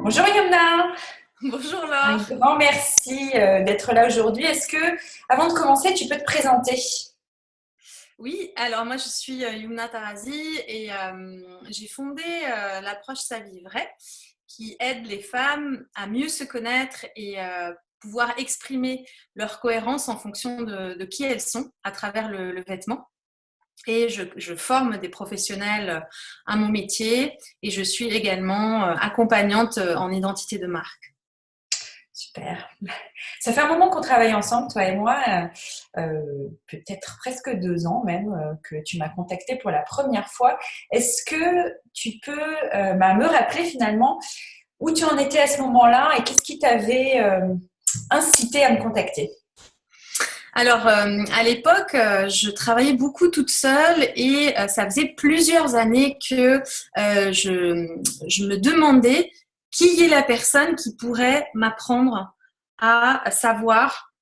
Bonjour Yumna, Bonjour un Laure. grand merci d'être là aujourd'hui. Est-ce que, avant de commencer, tu peux te présenter? Oui, alors moi je suis Yumna Tarazi et j'ai fondé l'approche Sa vie vraie qui aide les femmes à mieux se connaître et pouvoir exprimer leur cohérence en fonction de qui elles sont à travers le vêtement. Et je forme des professionnels à mon métier et je suis également accompagnante en identité de marque. Super. Ça fait un moment qu'on travaille ensemble, toi et moi, peut-être presque 2 ans même, que tu m'as contacté pour la première fois. Est-ce que tu peux me rappeler finalement où tu en étais à ce moment-là et qu'est-ce qui t'avait incité à me contacter? Alors, à l'époque, je travaillais beaucoup toute seule et ça faisait plusieurs années que je me demandais qui est la personne qui pourrait m'apprendre à savoir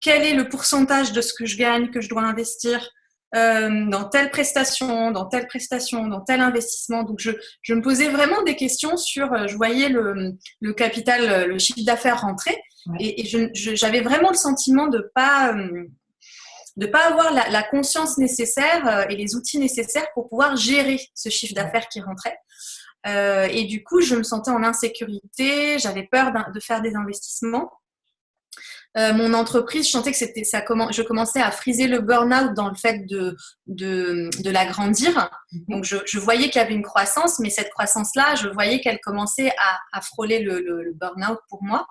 quel est le pourcentage de ce que je gagne, que je dois investir dans telle prestation, dans telle prestation, dans tel investissement. Donc, je me posais vraiment des questions sur, je voyais le capital, le chiffre d'affaires rentrer Ouais. et j'avais vraiment le sentiment de pas avoir la conscience nécessaire et les outils nécessaires pour pouvoir gérer ce chiffre d'affaires qui rentrait. Et du coup, je me sentais en insécurité, j'avais peur de faire des investissements. Mon entreprise, je sentais que je commençais à friser le burn-out dans le fait de l'agrandir. Donc, je voyais qu'il y avait une croissance, mais cette croissance-là, je voyais qu'elle commençait à frôler le burn-out pour moi.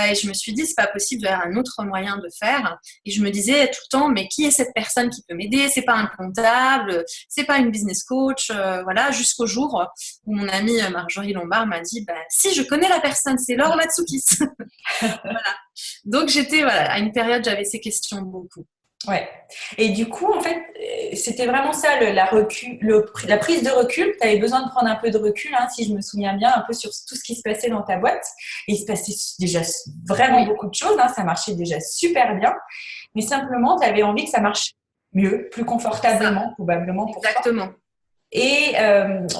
Et je me suis dit, c'est pas possible, il y a un autre moyen de faire. Et je me disais tout le temps, mais qui est cette personne qui peut m'aider? C'est pas un comptable, c'est pas une business coach, voilà, jusqu'au jour où mon amie Marjorie Lombard m'a dit, bah, si, je connais la personne, c'est Laure Matsukis. Voilà. Donc j'étais, voilà, à une période, j'avais ces questions beaucoup. Ouais. Et du coup, en fait, c'était vraiment ça, la prise de recul. Tu avais besoin de prendre un peu de recul, hein, si je me souviens bien, un peu sur tout ce qui se passait dans ta boîte. Et il se passait déjà vraiment Oui, beaucoup de choses, hein, ça marchait déjà super bien. Mais simplement, tu avais envie que ça marche mieux, plus c'est ça, confortablement, probablement pour toi. exactement. Et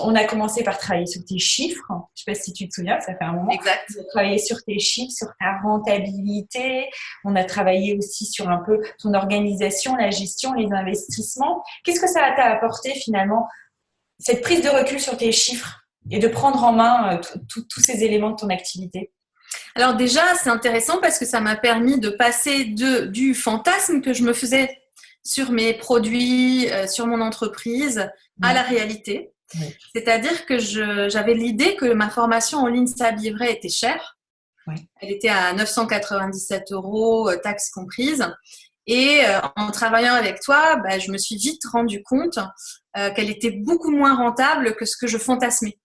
on a commencé par travailler sur tes chiffres. Je ne sais pas si tu te souviens, ça fait un moment. On Exact. a travaillé sur tes chiffres, sur ta rentabilité. On a travaillé aussi sur un peu ton organisation, la gestion, les investissements. Qu'est-ce que ça t'a apporté finalement, cette prise de recul sur tes chiffres et de prendre en main tous ces éléments de ton activité? Alors déjà, c'est intéressant parce que ça m'a permis de passer du fantasme que je me faisais sur mes produits, sur mon entreprise, à Ouais, la réalité. ouais, C'est-à-dire que j'avais l'idée que ma formation en ligne Sa vie vraie était chère. ouais. Elle était à 997 euros, taxes comprises. Et en travaillant avec toi, bah, je me suis vite rendu compte qu'elle était beaucoup moins rentable que ce que je fantasmais.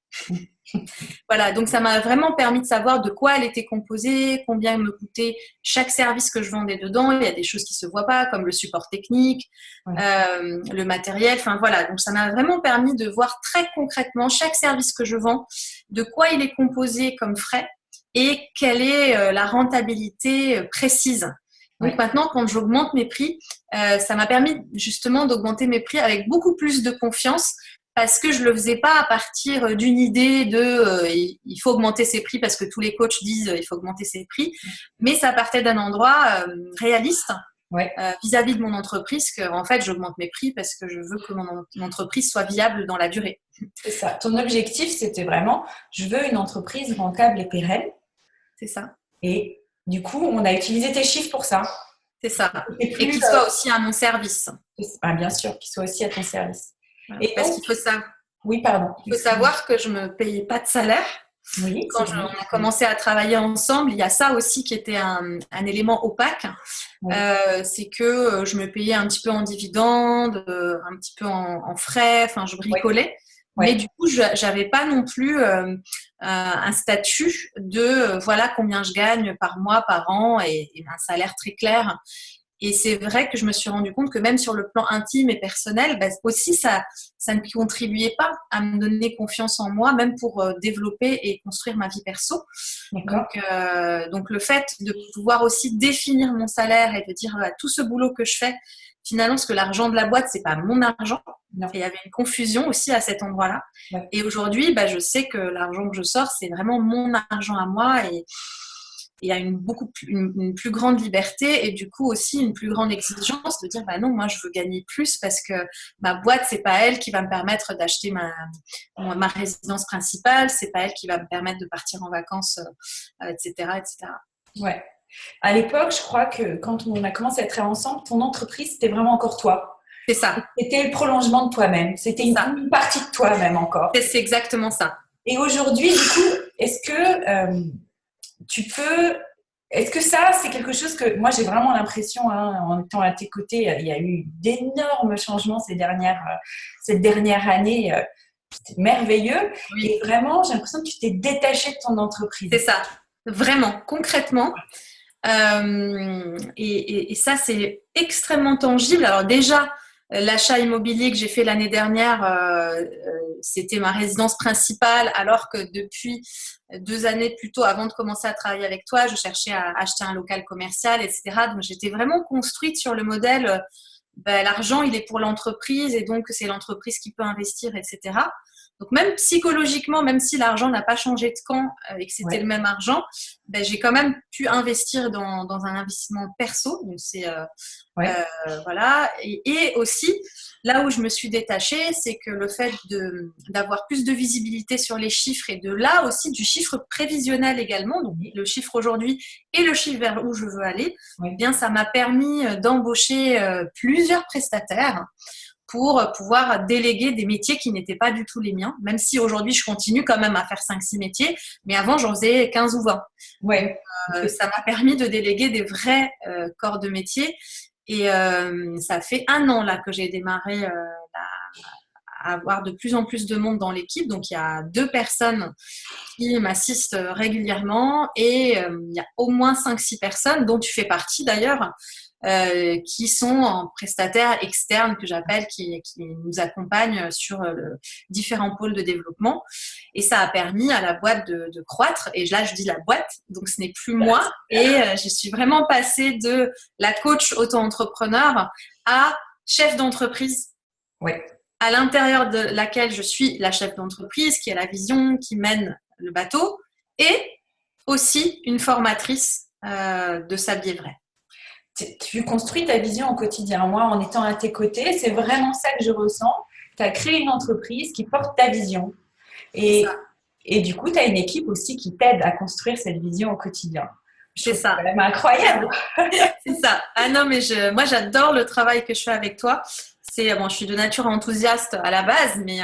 Voilà, donc ça m'a vraiment permis de savoir de quoi elle était composée, combien me coûtait chaque service que je vendais dedans. Il y a des choses qui se voient pas, comme le support technique, Ouais. le matériel. Enfin voilà, donc ça m'a vraiment permis de voir très concrètement chaque service que je vends, de quoi il est composé comme frais et quelle est la rentabilité précise. Donc Ouais. maintenant, quand j'augmente mes prix, ça m'a permis justement d'augmenter mes prix avec beaucoup plus de confiance parce que je le faisais pas à partir d'une idée de il faut augmenter ses prix parce que tous les coachs disent il faut augmenter ses prix, mais ça partait d'un endroit réaliste Ouais. vis-à-vis de mon entreprise que en fait j'augmente mes prix parce que je veux que mon entreprise soit viable dans la durée. C'est ça. Ton objectif, c'était vraiment, je veux une entreprise rentable et pérenne. C'est ça, Et du coup, on a utilisé tes chiffres pour ça. c'est ça, Et et plus, qu'il soit aussi à mon service. bien sûr, qu'il soit aussi à ton service. Voilà. Et Parce donc, qu'il faut ça, oui, pardon, il faut excuse-moi. savoir que je me payais pas de salaire. Oui, Quand c'est vrai. on a commencé à travailler ensemble, il y a ça aussi qui était un élément opaque. Oui, C'est que je me payais un petit peu en dividendes, un petit peu en frais, enfin je oui, bricolais. oui. Mais du coup, je n'avais pas non plus un statut de voilà combien je gagne par mois, par an et un salaire très clair. Et c'est vrai que je me suis rendu compte que même sur le plan intime et personnel, bah, aussi ça ne contribuait pas à me donner confiance en moi, même pour développer et construire ma vie perso. D'accord. Donc le fait de pouvoir aussi définir mon salaire et de dire tout ce boulot que je fais, finalement, parce que l'argent de la boîte, c'est pas mon argent. Non. Et il y avait une confusion aussi à cet endroit-là. Ouais. Et aujourd'hui, je sais que l'argent que je sors, c'est vraiment mon argent à moi et il y a une plus grande liberté et du coup aussi une plus grande exigence de dire non, moi je veux gagner plus parce que ma boîte, c'est pas elle qui va me permettre d'acheter ma résidence principale, c'est pas elle qui va me permettre de partir en vacances, etc., etc. Ouais. À l'époque, je crois que quand on a commencé à travailler ensemble, ton entreprise, c'était vraiment encore toi. C'est ça. C'était le prolongement de toi-même. C'était une partie de toi-même encore. C'est exactement ça. Et aujourd'hui, du coup, est-ce que est-ce que ça, c'est quelque chose que moi j'ai vraiment l'impression, en étant à tes côtés, il y a eu d'énormes changements cette dernière année. C'était merveilleux. Oui. Et vraiment, j'ai l'impression que tu t'es détaché de ton entreprise. C'est ça. Vraiment, concrètement. Et ça, c'est extrêmement tangible. Alors déjà, l'achat immobilier que j'ai fait l'année dernière, c'était ma résidence principale, alors que depuis 2 années plus tôt, avant de commencer à travailler avec toi, je cherchais à acheter un local commercial, etc. Donc, j'étais vraiment construite sur le modèle, l'argent, il est pour l'entreprise et donc c'est l'entreprise qui peut investir, etc. Donc, même psychologiquement, même si l'argent n'a pas changé de camp et que c'était le même argent, j'ai quand même pu investir dans un investissement perso. Donc, c'est voilà. Et aussi, là où je me suis détachée, c'est que le fait d'avoir plus de visibilité sur les chiffres et de là aussi du chiffre prévisionnel également, donc le chiffre aujourd'hui et le chiffre vers où je veux aller, eh bien, ça m'a permis d'embaucher plusieurs prestataires pour pouvoir déléguer des métiers qui n'étaient pas du tout les miens, même si aujourd'hui je continue quand même à faire 5-6 métiers, mais avant j'en faisais 15 ou 20. Ouais. Donc, ça m'a permis de déléguer des vrais corps de métier. Et ça fait 1 an là que j'ai démarré à avoir de plus en plus de monde dans l'équipe. Donc, il y a 2 personnes qui m'assistent régulièrement et il y a au moins 5-6 personnes, dont tu fais partie d'ailleurs, qui sont en prestataire externe que j'appelle, qui nous accompagnent sur différents pôles de développement. Et ça a permis à la boîte de croître. Et là, je dis la boîte, donc ce n'est plus moi. Et je suis vraiment passée de la coach auto-entrepreneur à chef d'entreprise. Oui. À l'intérieur de laquelle je suis la chef d'entreprise, qui a la vision, qui mène le bateau, et aussi une formatrice de Sablier Vrai. Tu construis ta vision au quotidien. Moi, en étant à tes côtés, c'est vraiment ça que je ressens. Tu as créé une entreprise qui porte ta vision. Et du coup, tu as une équipe aussi qui t'aide à construire cette vision au quotidien. C'est ça. C'est quand même incroyable. C'est ça. Ah non, mais moi, j'adore le travail que je fais avec toi. Je suis de nature enthousiaste à la base, mais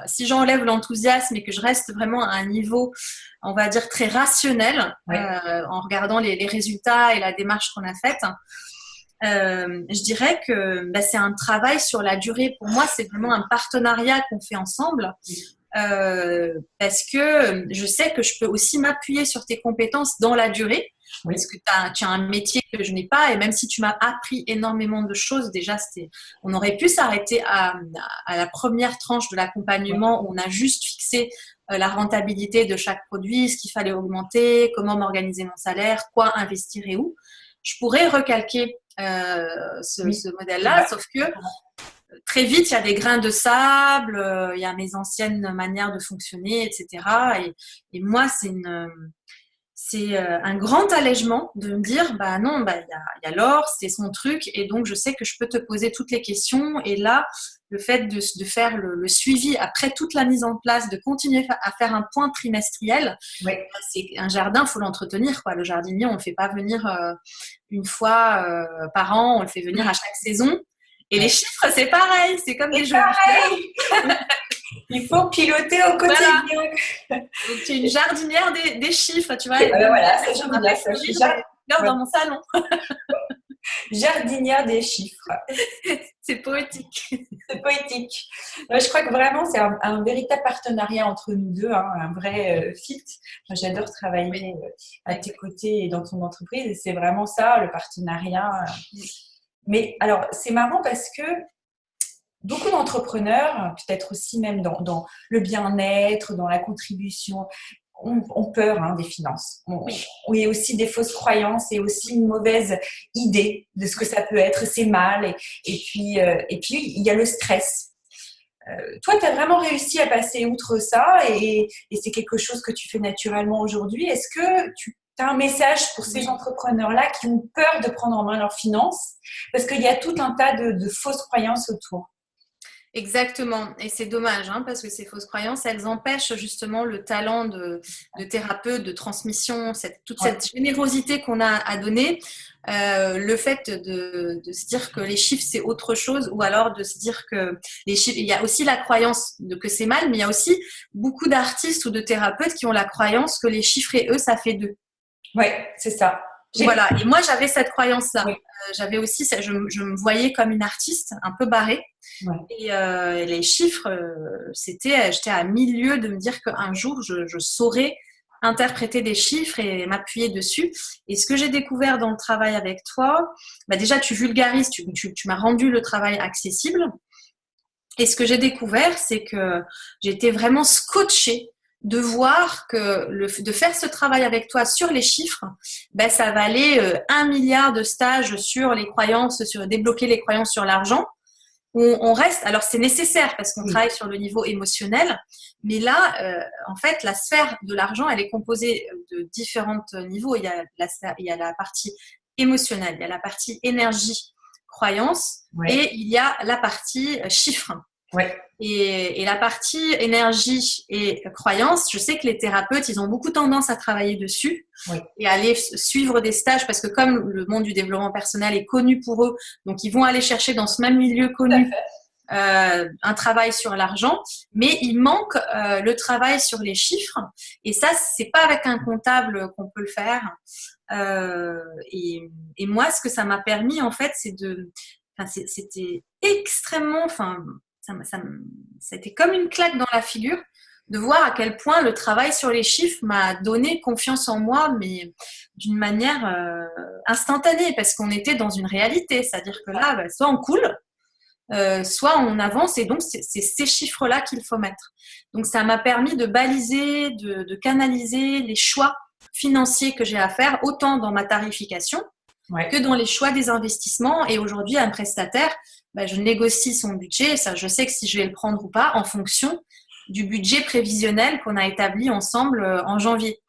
si j'enlève l'enthousiasme et que je reste vraiment à un niveau, on va dire, très rationnel, en regardant les résultats et la démarche qu'on a faite, je dirais que c'est un travail sur la durée. Pour moi, c'est vraiment un partenariat qu'on fait ensemble. Parce que je sais que je peux aussi m'appuyer sur tes compétences dans la durée. Oui. Parce que tu as un métier que je n'ai pas et même si tu m'as appris énormément de choses, déjà, on aurait pu s'arrêter à la première tranche de l'accompagnement où on a juste fixé la rentabilité de chaque produit, ce qu'il fallait augmenter, comment m'organiser mon salaire, quoi investir et où. Je pourrais recalquer ce modèle-là, sauf que très vite, il y a des grains de sable, il y a mes anciennes manières de fonctionner, etc. Et moi, c'est un grand allègement de me dire, non, il y a Laure, c'est son truc, et donc je sais que je peux te poser toutes les questions. Et là, le fait de faire le suivi après toute la mise en place, de continuer à faire un point trimestriel, c'est un jardin, il faut l'entretenir, quoi. Le jardinier, on ne le fait pas venir une fois par an, on le fait venir à chaque saison. Et les chiffres, c'est pareil, c'est comme des jeux. Il faut piloter au quotidien. Voilà. Donc, tu es une jardinière des chiffres, tu vois. Voilà, ça, j'aime bien ça. Je suis dans mon salon. Jardinière des chiffres. C'est poétique. C'est poétique. Je crois que vraiment, c'est un véritable partenariat entre nous deux, un vrai fit. Moi, j'adore travailler à tes côtés et dans ton entreprise. Et c'est vraiment ça, le partenariat. Mais alors, c'est marrant parce que beaucoup d'entrepreneurs, peut-être aussi même dans le bien-être, dans la contribution, ont peur des finances. Oui. Il y a aussi des fausses croyances et aussi une mauvaise idée de ce que ça peut être. C'est mal. Et puis, il y a le stress. Toi, tu as vraiment réussi à passer outre ça et c'est quelque chose que tu fais naturellement aujourd'hui. Est-ce que tu as un message pour ces entrepreneurs-là qui ont peur de prendre en main leurs finances? Parce qu'il y a tout un tas de fausses croyances autour. Exactement. Et c'est dommage, parce que ces fausses croyances, elles empêchent justement le talent de thérapeute, de transmission, toute cette générosité qu'on a à donner. Le fait de se dire que les chiffres, c'est autre chose, ou alors de se dire que les chiffres, il y a aussi la croyance que c'est mal, mais il y a aussi beaucoup d'artistes ou de thérapeutes qui ont la croyance que les chiffres et eux, ça fait deux. Oui, c'est ça. Voilà. Et moi, j'avais cette croyance-là. Oui. J'avais aussi, je me voyais comme une artiste un peu barrée. Ouais. Et les chiffres, j'étais à milieu de me dire qu'un jour, je saurais interpréter des chiffres et m'appuyer dessus. Et ce que j'ai découvert dans le travail avec toi, déjà, tu vulgarises, tu m'as rendu le travail accessible. Et ce que j'ai découvert, c'est que j'étais vraiment scotchée de voir que de faire ce travail avec toi sur les chiffres, ça valait 1 milliard de stages sur les croyances, sur débloquer les croyances sur l'argent. On reste, alors c'est nécessaire parce qu'on travaille sur le niveau émotionnel, mais là, en fait, la sphère de l'argent, elle est composée de différents niveaux. Il y a la partie émotionnelle, il y a la partie énergie, croyance, et il y a la partie chiffres. Ouais. Et la partie énergie et croyance, je sais que les thérapeutes, ils ont beaucoup tendance à travailler dessus et à aller suivre des stages parce que comme le monde du développement personnel est connu pour eux, donc ils vont aller chercher dans ce même milieu connu un travail sur l'argent, mais il manque le travail sur les chiffres et ça, c'est pas avec un comptable qu'on peut le faire. Et moi, ce que ça m'a permis, en fait, c'était extrêmement... Ça a été comme une claque dans la figure de voir à quel point le travail sur les chiffres m'a donné confiance en moi, mais d'une manière instantanée, parce qu'on était dans une réalité. C'est-à-dire que là, soit on coule, soit on avance, et donc c'est ces chiffres-là qu'il faut mettre. Donc ça m'a permis de baliser, de canaliser les choix financiers que j'ai à faire, autant dans ma tarification que dans les choix des investissements. Et aujourd'hui, un prestataire, je négocie son budget. Ça, je sais que si je vais le prendre ou pas en fonction du budget prévisionnel qu'on a établi ensemble en janvier.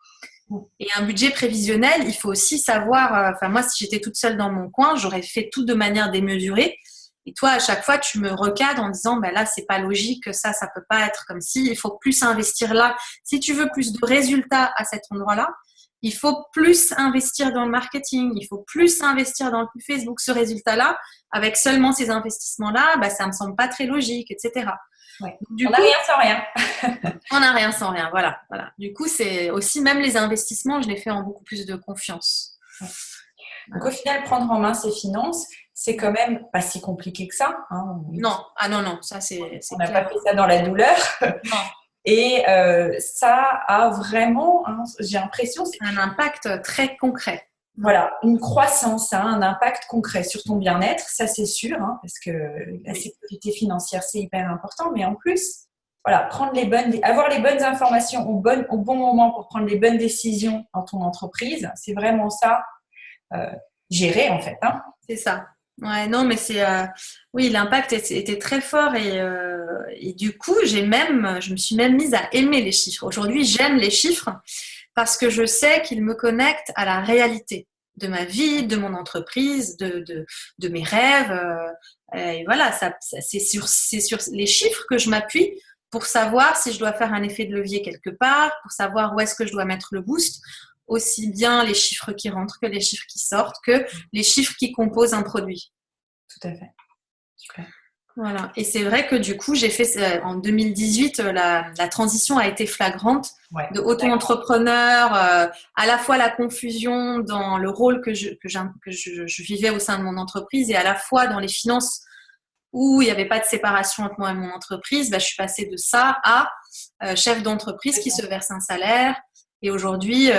Et un budget prévisionnel, il faut aussi savoir... moi, si j'étais toute seule dans mon coin, j'aurais fait tout de manière démesurée. Et toi, à chaque fois, tu me recadres en disant là, c'est pas logique, ça peut pas être comme si, il faut plus investir là. Si tu veux plus de résultats à cet endroit-là, il faut plus investir dans le marketing, il faut plus investir dans le Facebook. Ce résultat-là, avec seulement ces investissements-là, ça me semble pas très logique, etc. Ouais. On n'a rien sans rien. On n'a rien sans rien, voilà. Du coup, c'est aussi, même les investissements, je les fais en beaucoup plus de confiance. Ouais. Donc, au final, prendre en main ses finances, c'est quand même pas si compliqué que ça. Non, ça c'est on n'a pas fait ça dans la douleur. Non. Et ça a vraiment, j'ai l'impression... un impact très concret. Voilà, une croissance, un impact concret sur ton bien-être, ça c'est sûr, parce que la sécurité financière c'est hyper important, mais en plus, voilà, avoir les bonnes informations au bon moment pour prendre les bonnes décisions dans ton entreprise, c'est vraiment ça, gérer en fait. C'est ça. Ouais, non, mais oui, l'impact était très fort et du coup, je me suis même mise à aimer les chiffres. Aujourd'hui, j'aime les chiffres parce que je sais qu'ils me connectent à la réalité de ma vie, de mon entreprise, de mes rêves. Et voilà, c'est sur les chiffres que je m'appuie pour savoir si je dois faire un effet de levier quelque part, pour savoir où est-ce que je dois mettre le boost. Aussi bien les chiffres qui rentrent que les chiffres qui sortent, que les chiffres qui composent un produit. Tout à fait. Super. Voilà. Et c'est vrai que du coup, j'ai fait en 2018, la transition a été flagrante de auto-entrepreneur, à la fois la confusion dans le rôle que je vivais au sein de mon entreprise et à la fois dans les finances où il n'y avait pas de séparation entre moi et mon entreprise. Je suis passée de ça à chef d'entreprise qui se verse un salaire. Et aujourd'hui,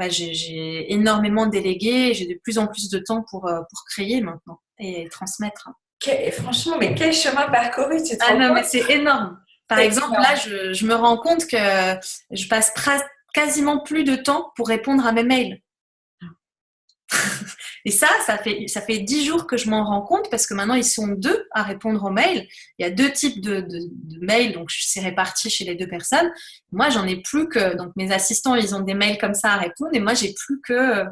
j'ai énormément délégué et j'ai de plus en plus de temps pour créer maintenant et transmettre. Franchement, mais quel chemin parcouru, tu te rends compte ? Mais c'est énorme. Par exemple, là, je me rends compte que je passe quasiment plus de temps pour répondre à mes mails. Et ça fait 10 jours que je m'en rends compte parce que maintenant, ils sont 2 à répondre aux mails. Il y a 2 types de mails, donc c'est réparti chez les 2 personnes. Moi, j'en ai plus que... Donc, mes assistants, ils ont des mails comme ça à répondre et moi, j'ai plus que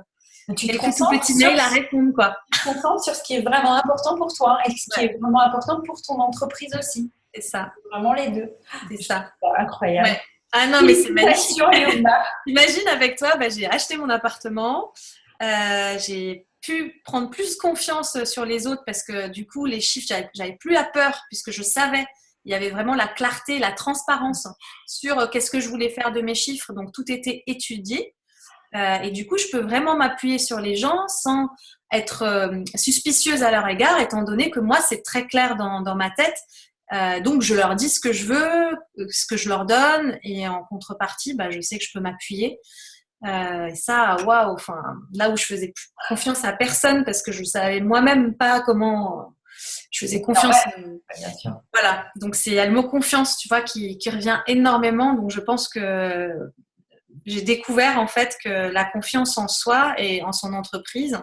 quelques tout petits mails à répondre, quoi. Tu te concentres sur ce qui est vraiment important pour toi et ce qui est vraiment important pour ton entreprise aussi. C'est ça. Vraiment les 2. C'est ça. Incroyable. Ouais. Ah non, mais c'est magnifique. Imagine avec toi, j'ai acheté mon appartement. J'ai pu prendre plus confiance sur les autres parce que du coup, les chiffres, j'avais plus la peur puisque je savais. Il y avait vraiment la clarté, la transparence sur qu'est-ce que je voulais faire de mes chiffres. Donc, tout était étudié. Et du coup, je peux vraiment m'appuyer sur les gens sans être suspicieuse à leur égard, étant donné que moi, c'est très clair dans ma tête. Donc, je leur dis ce que je veux, ce que je leur donne, et en contrepartie, je sais que je peux m'appuyer. Et ça, waouh, enfin, là où je faisais plus confiance à personne parce que je savais moi-même pas comment je faisais confiance. Bien sûr. Voilà, donc c'est le mot confiance, tu vois, qui revient énormément. Donc, je pense que j'ai découvert en fait que la confiance en soi et en son entreprise,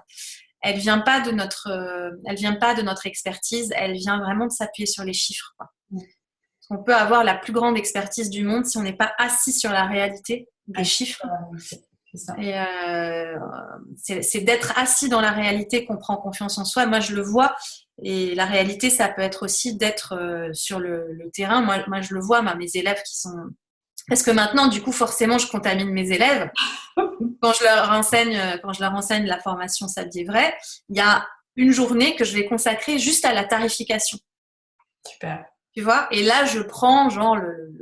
elle vient pas de notre expertise, elle vient vraiment de s'appuyer sur les chiffres, quoi. On peut avoir la plus grande expertise du monde si on n'est pas assis sur la réalité des chiffres. C'est ça. Et c'est d'être assis dans la réalité qu'on prend confiance en soi. Moi, je le vois. Et la réalité, ça peut être aussi d'être sur le terrain. Moi, je le vois, mes élèves qui sont... Parce que maintenant, du coup, forcément, je contamine mes élèves. Quand je leur enseigne la formation S'habiller vrai, il y a une journée que je vais consacrer juste à la tarification. Super. Tu vois ? Et là, je prends genre le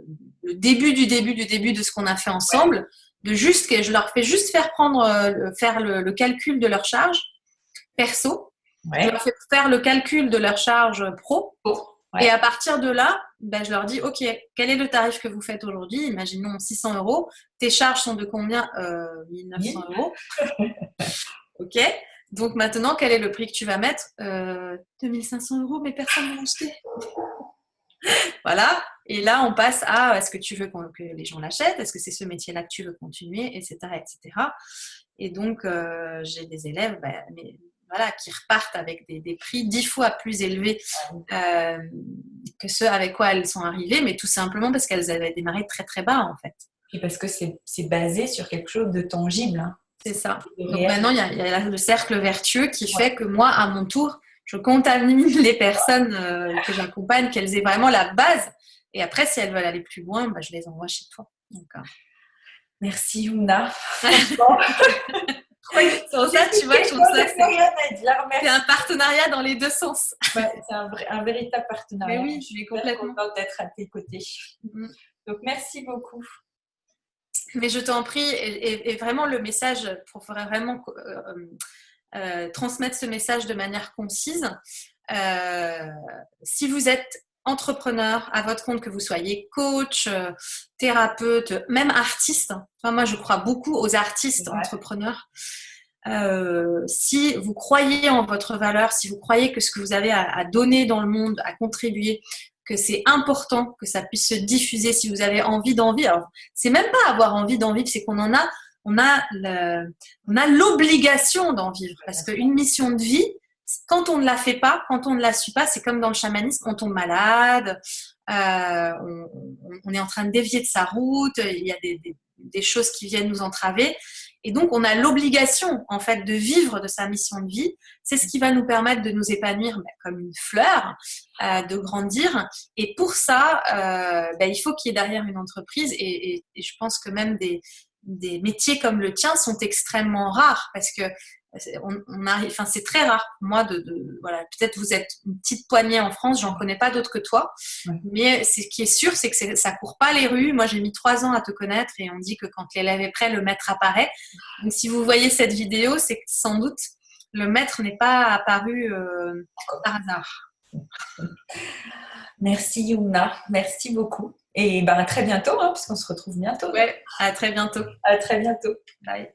début du début de ce qu'on a fait ensemble, je leur fais juste faire le calcul de leur charge perso. Ouais. Je leur fais faire le calcul de leur charge pro. Ouais. Et à partir de là, je leur dis, OK, quel est le tarif que vous faites aujourd'hui ? Imaginons 600 €. Tes charges sont de combien ? 1900 €. OK. Donc maintenant, quel est le prix que tu vas mettre ? 2500 €, mais personne ne l'a acheté. Voilà. Et là, on passe à est-ce que tu veux que les gens l'achètent ? Est-ce que c'est ce métier-là que tu veux continuer ? Etc. etc. Et donc, j'ai des élèves qui repartent avec des prix 10 fois plus élevés que ceux avec quoi elles sont arrivées, mais tout simplement parce qu'elles avaient démarré très très bas en fait. Et parce que c'est basé sur quelque chose de tangible. Hein. C'est ça. Donc maintenant, il y a le cercle vertueux qui fait que moi, à mon tour, je contamine les personnes que j'accompagne, qu'elles aient vraiment la base. Et après, si elles veulent aller plus loin, je les envoie chez toi. Donc, merci Youmna. C'est pour ça, tu vois, je trouve ça c'est un partenariat dans les 2 sens. Ouais, c'est un véritable partenariat. Mais oui, je suis complètement contente d'être à tes côtés. Donc, merci beaucoup. Mais je t'en prie, et vraiment le message, pour vraiment transmettre ce message de manière concise, si vous êtes entrepreneur à votre compte, que vous soyez coach, thérapeute, même artiste. Enfin, moi, je crois beaucoup aux artistes entrepreneurs. Si vous croyez en votre valeur, si vous croyez que ce que vous avez à donner dans le monde, à contribuer, que c'est important que ça puisse se diffuser, si vous avez envie d'en vivre. Alors, c'est même pas avoir envie d'en vivre, c'est qu'on a l'obligation d'en vivre. Parce qu'une mission de vie, quand on ne la fait pas, quand on ne la suit pas, c'est comme dans le chamanisme, on tombe malade, on est en train de dévier de sa route, il y a des choses qui viennent nous entraver. Et donc, on a l'obligation, en fait, de vivre de sa mission de vie. C'est ce qui va nous permettre de nous épanouir comme une fleur, de grandir. Et pour ça, il faut qu'il y ait derrière une entreprise. Et je pense que même des métiers comme le tien sont extrêmement rares parce que c'est très rare pour moi voilà, peut-être vous êtes une petite poignée en France, j'en connais pas d'autres que toi, mais ce qui est sûr, c'est que ça court pas les rues. Moi, j'ai mis 3 ans à te connaître et on dit que quand l'élève est prêt, le maître apparaît. Donc, si vous voyez cette vidéo, c'est que sans doute le maître n'est pas apparu par hasard. Merci Youmna, merci beaucoup. Et à très bientôt, puisqu'on se retrouve bientôt. Ouais, à très bientôt. À très bientôt. Bye.